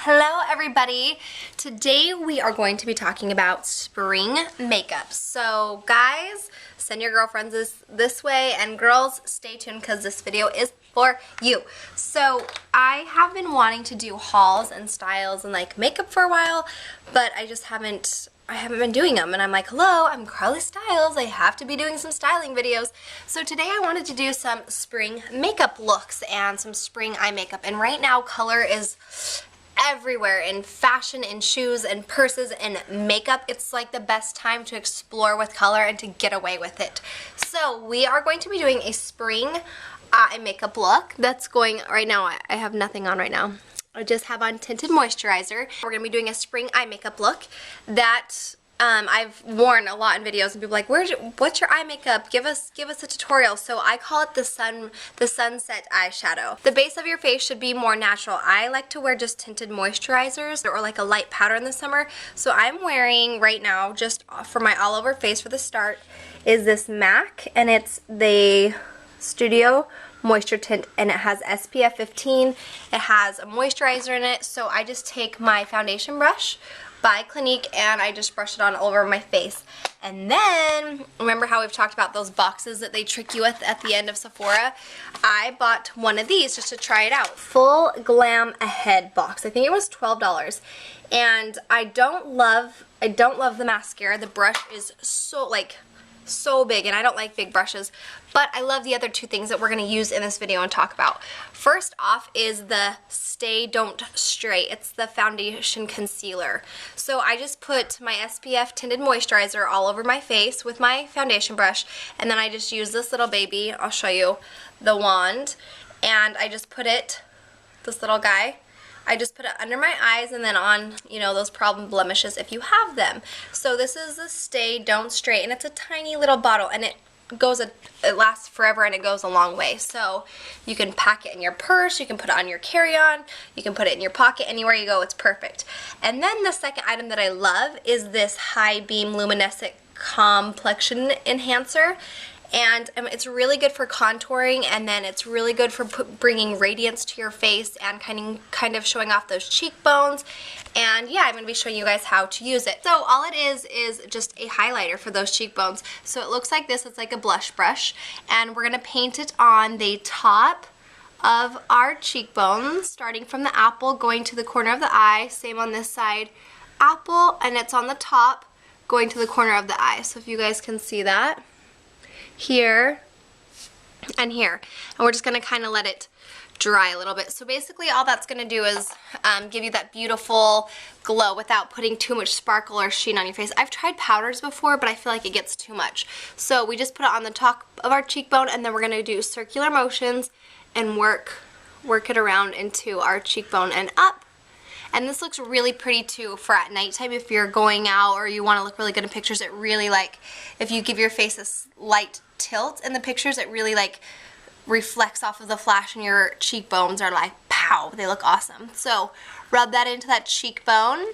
Hello everybody. Today we are going to be talking about spring makeup. So guys, send your girlfriends this way, and girls, stay tuned because this video is for you. So I have been wanting to do hauls and styles and like makeup for a while, but I haven't been doing them, and I'm like, hello, I'm CarlieStylez, I have to be doing some styling videos. So today I wanted to do some spring makeup looks and some spring eye makeup, and right now color is everywhere in fashion, in shoes, and purses, and makeup. It's like the best time to explore with color and to get away with it. So we are going to be doing a spring eye makeup look that's going, right now I have nothing on right now. I just have on tinted moisturizer. We're going to be doing a spring eye makeup look that I've worn a lot in videos, and people are like, what's your eye makeup? Give us a tutorial. So I call it the sunset eyeshadow. The base of your face should be more natural. I like to wear just tinted moisturizers or like a light powder in the summer. So I'm wearing right now, just for my all over face for the start, is this MAC, and it's the Studio Moisture Tint, and it has SPF 15. It has a moisturizer in it. So I just take my foundation brush by Clinique and I just brush it on all over my face. And then, remember how we've talked about those boxes that they trick you with at the end of Sephora? I bought one of these just to try it out. Full Glam Ahead box. I think it was $12. And I don't love the mascara. The brush is so big, and I don't like big brushes, but I love the other two things that we're going to use in this video and talk about. First off is the Stay Don't Stray. It's the foundation concealer. So I just put my SPF tinted moisturizer all over my face with my foundation brush, and then I just use this little baby, I'll show you, the wand, and I just put it, this little guy, I just put it under my eyes and then on, you know, those problem blemishes if you have them. So this is the Stay Don't Stray, and it's a tiny little bottle, and it lasts forever, and it goes a long way. So you can pack it in your purse, you can put it on your carry-on, you can put it in your pocket, anywhere you go, it's perfect. And then the second item that I love is this High Beam Luminescent Complexion Enhancer. And it's really good for contouring, and then it's really good for bringing radiance to your face and kind of showing off those cheekbones. And yeah, I'm going to be showing you guys how to use it. So all it is just a highlighter for those cheekbones. So it looks like this. It's like a blush brush, and we're going to paint it on the top of our cheekbones, starting from the apple, going to the corner of the eye. Same on this side, apple, and it's on the top, going to the corner of the eye. So if you guys can see that. Here and here, and we're just going to kind of let it dry a little bit. So basically all that's going to do is give you that beautiful glow without putting too much sparkle or sheen on your face. I've tried powders before, but I feel like it gets too much. So we just put it on the top of our cheekbone, and then we're going to do circular motions and work it around into our cheekbone and up. And this looks really pretty too for at nighttime if you're going out or you want to look really good in pictures. It really, like, if you give your face a slight tilt in the pictures, it really like reflects off of the flash, and your cheekbones are like, pow, they look awesome. So rub that into that cheekbone,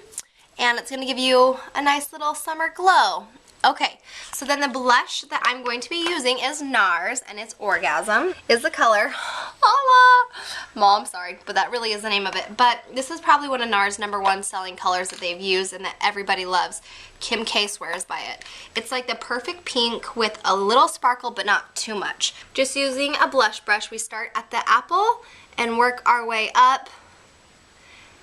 and it's going to give you a nice little summer glow. Okay, so then the blush that I'm going to be using is NARS, and it's Orgasm, is the color. Holla! Mom, sorry, but that really is the name of it. But this is probably one of NARS' #1 selling colors that they've used and that everybody loves. Kim K swears by it. It's like the perfect pink with a little sparkle, but not too much. Just using a blush brush, we start at the apple and work our way up.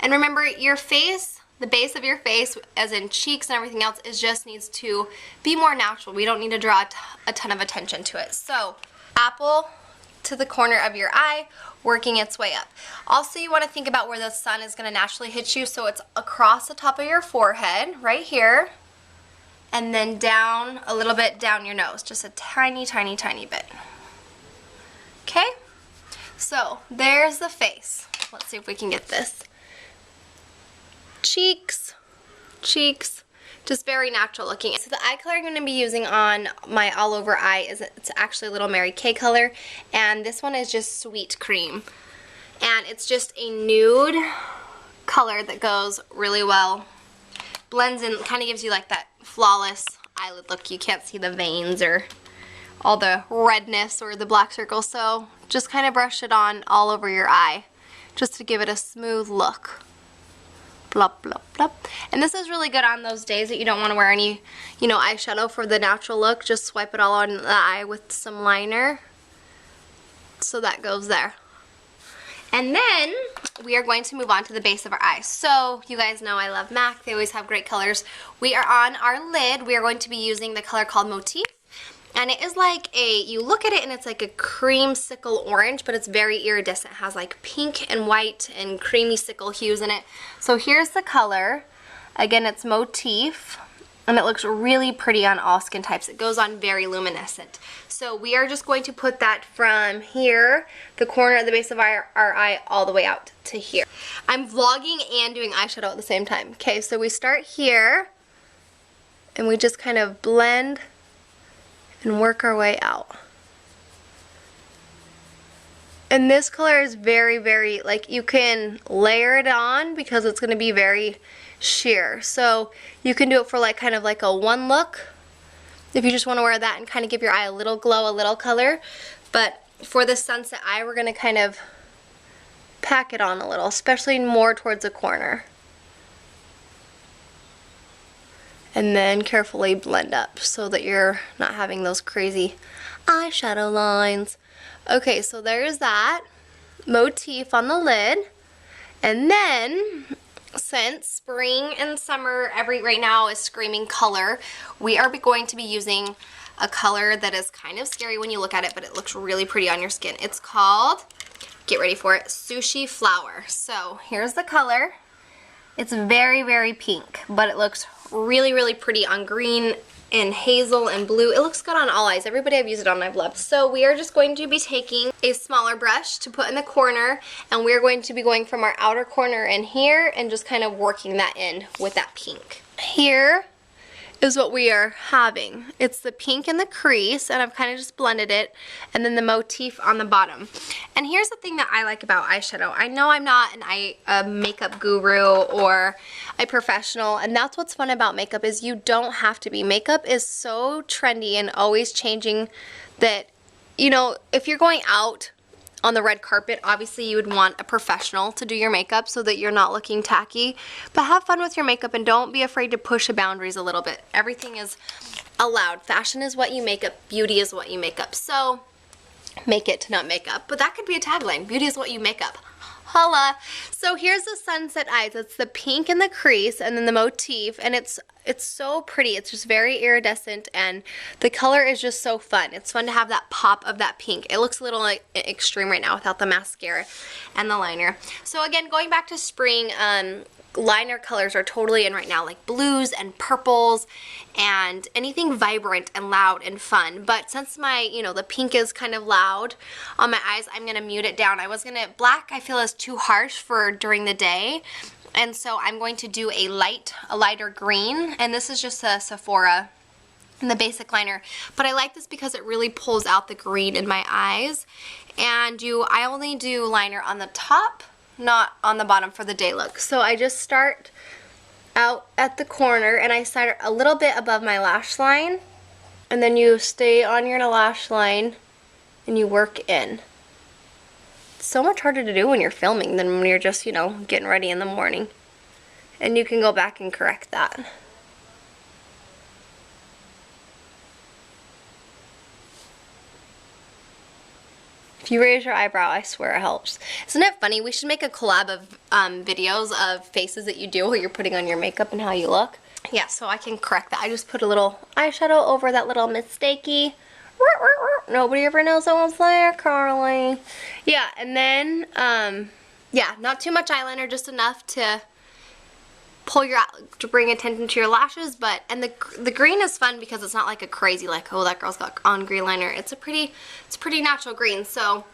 And remember, your face, the base of your face, as in cheeks and everything else, just needs to be more natural. We don't need to draw a ton of attention to it. So, apple to the corner of your eye, working its way up. Also, you want to think about where the sun is going to naturally hit you, so it's across the top of your forehead, right here, and then down a little bit down your nose, just a tiny, tiny, tiny bit. Okay? So, there's the face. Let's see if we can get this. Cheeks, just very natural looking. So the eye color I'm going to be using on my all over eye it's actually a little Mary Kay color, and this one is just Sweet Cream, and it's just a nude color that goes really well, blends in, kind of gives you like that flawless eyelid look. You can't see the veins or all the redness or the black circles, so just kind of brush it on all over your eye just to give it a smooth look. Blop, blop, blop. And this is really good on those days that you don't want to wear any, you know, eyeshadow for the natural look. Just swipe it all on the eye with some liner. So that goes there. And then we are going to move on to the base of our eyes. So you guys know I love MAC. They always have great colors. We are on our lid. We are going to be using the color called Motif. And it is like you look at it and it's like a creamsicle orange, but it's very iridescent. It has like pink and white and creamy sickle hues in it. So here's the color. Again, it's Motif, and it looks really pretty on all skin types. It goes on very luminescent. So we are just going to put that from here, the corner at the base of our eye, all the way out to here. I'm vlogging and doing eyeshadow at the same time. Okay, so we start here, and we just kind of blend and work our way out. And this color is very, very, like, you can layer it on because it's going to be very sheer. So you can do it for like kind of like a one look if you just want to wear that and kind of give your eye a little glow, a little color. But for the sunset eye, we're going to kind of pack it on a little, especially more towards the corner. And then carefully blend up so that you're not having those crazy eyeshadow lines. Okay, so there's that Motif on the lid. And then, since spring and summer right now is screaming color, we are going to be using a color that is kind of scary when you look at it, but it looks really pretty on your skin. It's called, get ready for it, Sushi Flower. So here's the color. It's very, very pink, but it looks really, really pretty on green and hazel and blue. It looks good on all eyes. Everybody I've used it on I've loved. So we are just going to be taking a smaller brush to put in the corner, and we're going to be going from our outer corner in here and just kind of working that in with that pink. Here is what we are having. It's the pink in the crease, and I've kind of just blended it, and then the Motif on the bottom. And here's the thing that I like about eyeshadow. I know I'm not a makeup guru or a professional, and that's what's fun about makeup is you don't have to be. Makeup is so trendy and always changing that, you know, if you're going out on the red carpet, obviously you would want a professional to do your makeup so that you're not looking tacky. But have fun with your makeup and don't be afraid to push the boundaries a little bit. Everything is allowed. Fashion is what you make up. Beauty is what you make up. So make it, not make up. But that could be a tagline. Beauty is what you make up. Holla. So here's the sunset eyes. It's the pink in the crease and then the Motif, and it's so pretty. It's just very iridescent, and the color is just so fun. It's fun to have that pop of that pink. It looks a little like extreme right now without the mascara and the liner. So again, going back to spring, liner colors are totally in right now, like blues and purples and anything vibrant and loud and fun. But since my, you know, the pink is kind of loud on my eyes, I'm gonna mute it down. Black I feel is too harsh for during the day, and so I'm going to do a lighter green, and this is just a Sephora in the basic liner. But I like this because it really pulls out the green in my eyes, and I only do liner on the top, not on the bottom for the day look. So I just start out at the corner, and I start a little bit above my lash line, and then you stay on your lash line and you work in. It's so much harder to do when you're filming than when you're just, you know, getting ready in the morning. And you can go back and correct that. If you raise your eyebrow, I swear it helps. Isn't it funny? We should make a collab of videos of faces that you do while you're putting on your makeup and how you look. Yeah, so I can correct that. I just put a little eyeshadow over that little mistakey. Nobody ever knows that one's there, Carly. Yeah, and then, yeah, not too much eyeliner, just enough to bring attention to your lashes. But and the green is fun because it's not like a crazy, like, oh, that girl's got on green liner. It's a pretty natural green. So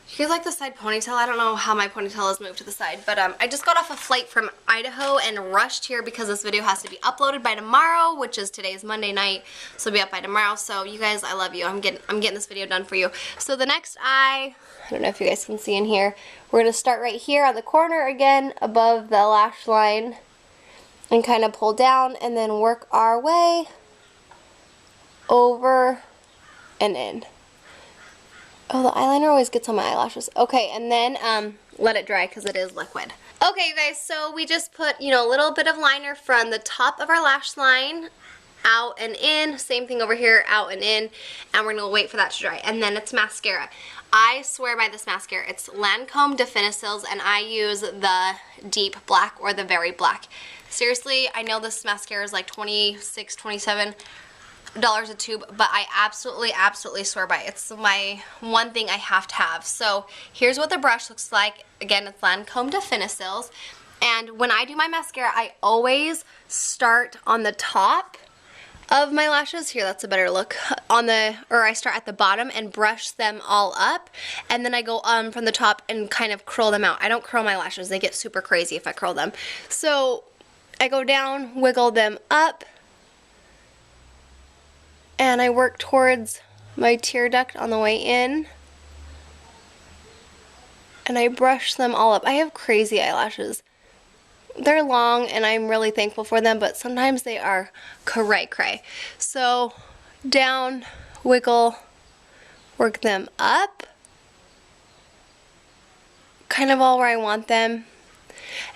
if you guys like the side ponytail, I don't know how my ponytail has moved to the side, but I just got off a flight from Idaho and rushed here because this video has to be uploaded by tomorrow, which is today's Monday night, so it'll be up by tomorrow. So you guys, I love you. I'm getting this video done for you. So the next eye, I don't know if you guys can see in here, we're gonna start right here on the corner again above the lash line and kind of pull down and then work our way over and in. Oh, the eyeliner always gets on my eyelashes. Okay, and then let it dry because it is liquid. Okay, you guys, so we just put, you know, a little bit of liner from the top of our lash line out and in. Same thing over here, out and in. And we're going to wait for that to dry. And then it's mascara. I swear by this mascara. It's Lancome Definicils, and I use the deep black or the very black. Seriously, I know this mascara is like $26, $27 a tube, but I absolutely swear by it. It's my one thing I have to have. So here's what the brush looks like. Again, it's Lancome Definicils. And when I do my mascara, I always start on the top of my lashes. Here, that's a better look. I start at the bottom and brush them all up, and then I go from the top and kind of curl them out. I don't curl my lashes. They get super crazy if I curl them. So I go down, wiggle them up, and I work towards my tear duct on the way in, and I brush them all up. I have crazy eyelashes. They're long, and I'm really thankful for them, but sometimes they are cray-cray. So down, wiggle, work them up, kind of all where I want them.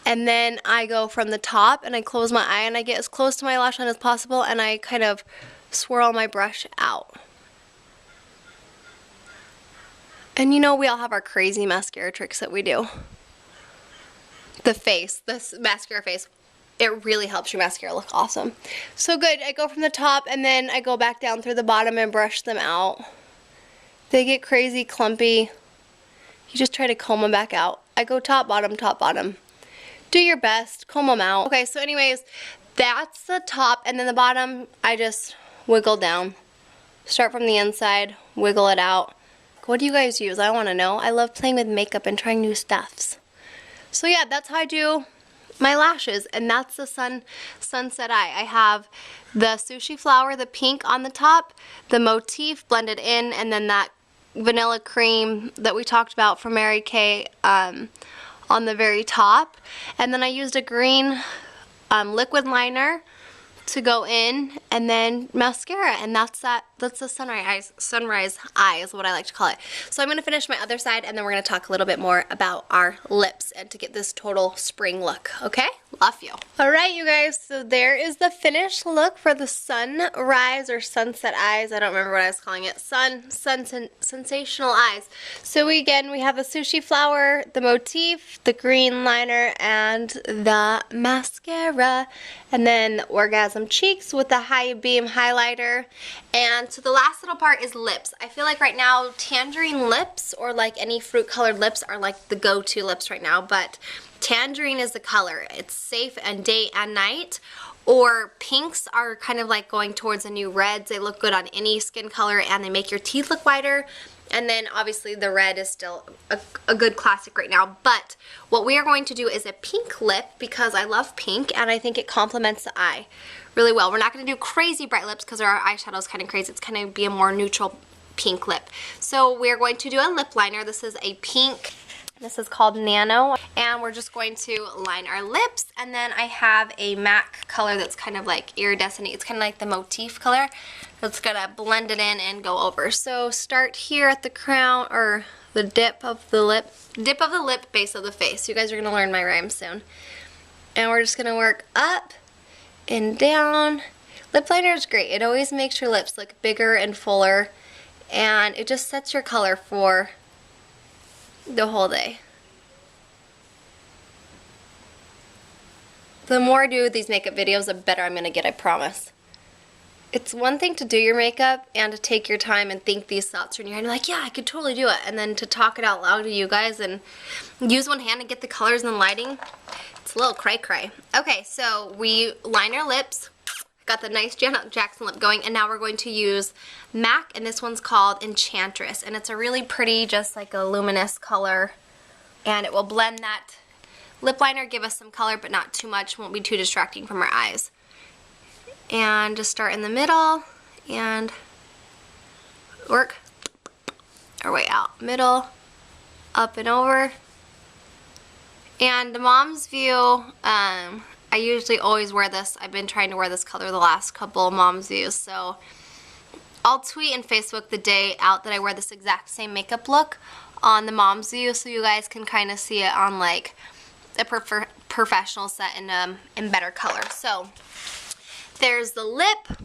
And then I go from the top and I close my eye and I get as close to my lash line as possible, and I kind of swirl my brush out. And you know, we all have our crazy mascara tricks that we do. The face, this mascara face, it really helps your mascara look awesome. So good. I go from the top and then I go back down through the bottom and brush them out. They get crazy clumpy. You just try to comb them back out. I go top, bottom, top, bottom. Do your best, comb them out. Okay, so anyways, that's the top, and then the bottom, I just wiggle down. Start from the inside, wiggle it out. What do you guys use? I want to know. I love playing with makeup and trying new stuffs. So yeah, that's how I do my lashes, and that's the Sunset Eye. I have the Sushi Flower, the pink on the top, the Motif blended in, and then that vanilla cream that we talked about from Mary Kay on the very top. And then I used a green liquid liner to go in, and then mascara, and that's the sunrise eye is what I like to call it. So I'm going to finish my other side, and then we're going to talk a little bit more about our lips and to get this total spring look, okay? Love you. Alright, you guys, so there is the finished look for the sunrise or sunset eyes. I don't remember what I was calling it. Sensational eyes. So we have the Sushi Flower, the Motif, the green liner, and the mascara, and then the Orgasm cheeks with the high beam highlighter. And so the last little part is lips. I feel like right now tangerine lips or like any fruit colored lips are like the go-to lips right now, but tangerine is the color. It's safe and day and night. Or pinks are kind of like going towards the new reds. They look good on any skin color and they make your teeth look whiter. And then obviously the red is still a good classic right now. But what we are going to do is a pink lip because I love pink and I think it complements the eye really well. We're not going to do crazy bright lips because our eyeshadow is kind of crazy. It's going to be a more neutral pink lip. So we're going to do a lip liner. This is a pink. This is called Nano, and we're just going to line our lips, and then I have a MAC color that's kind of like iridescent. It's kind of like the Motif color. It's gonna blend it in and go over. So start here at the crown, or the dip of the lip, base of the face. You guys are gonna learn my rhymes soon. And we're just gonna work up and down. Lip liner is great. It always makes your lips look bigger and fuller, and it just sets your color for the whole day. The more I do these makeup videos, the better I'm gonna get, I promise. It's one thing to do your makeup and to take your time and think these thoughts in your head and you're like, yeah, I could totally do it, and then to talk it out loud to you guys and use one hand and get the colors and the lighting. It's a little cray-cray. Okay, so we line our lips. Got the nice Janet Jackson lip going, and now we're going to use MAC, and this one's called Enchantress, and it's a really pretty, just like a luminous color, and it will blend that lip liner, give us some color, but not too much, won't be too distracting from our eyes. And just start in the middle, and work our way out. Middle, up and over. And the mom's view, I usually always wear this. I've been trying to wear this color the last couple of mom's views, so I'll tweet and Facebook the day out that I wear this exact same makeup look on the mom's view so you guys can kind of see it on like a professional set in better color. So there's the lip,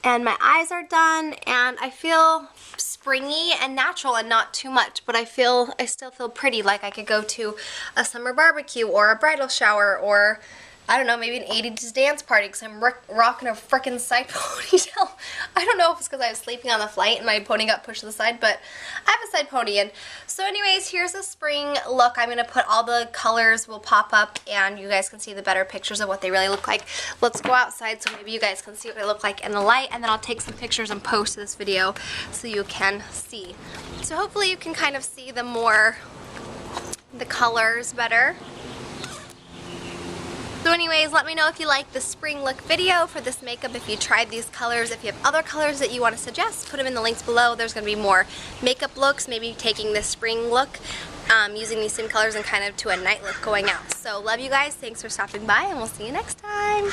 and my eyes are done, and I feel springy and natural and not too much, but I still feel pretty, like I could go to a summer barbecue or a bridal shower or I don't know, maybe an 80s dance party because I'm rocking a frickin' side ponytail. I don't know if it's because I was sleeping on the flight and my pony got pushed to the side, but I have a side pony in. So anyways, here's a spring look. I'm going to put all the colors will pop up and you guys can see the better pictures of what they really look like. Let's go outside so maybe you guys can see what they look like in the light, and then I'll take some pictures and post this video so you can see. So hopefully you can kind of see the colors better. So anyways, let me know if you like the spring look video for this makeup, if you tried these colors. If you have other colors that you want to suggest, put them in the links below. There's going to be more makeup looks, maybe taking this spring look, using these same colors and kind of to a night look going out. So love you guys. Thanks for stopping by, and we'll see you next time.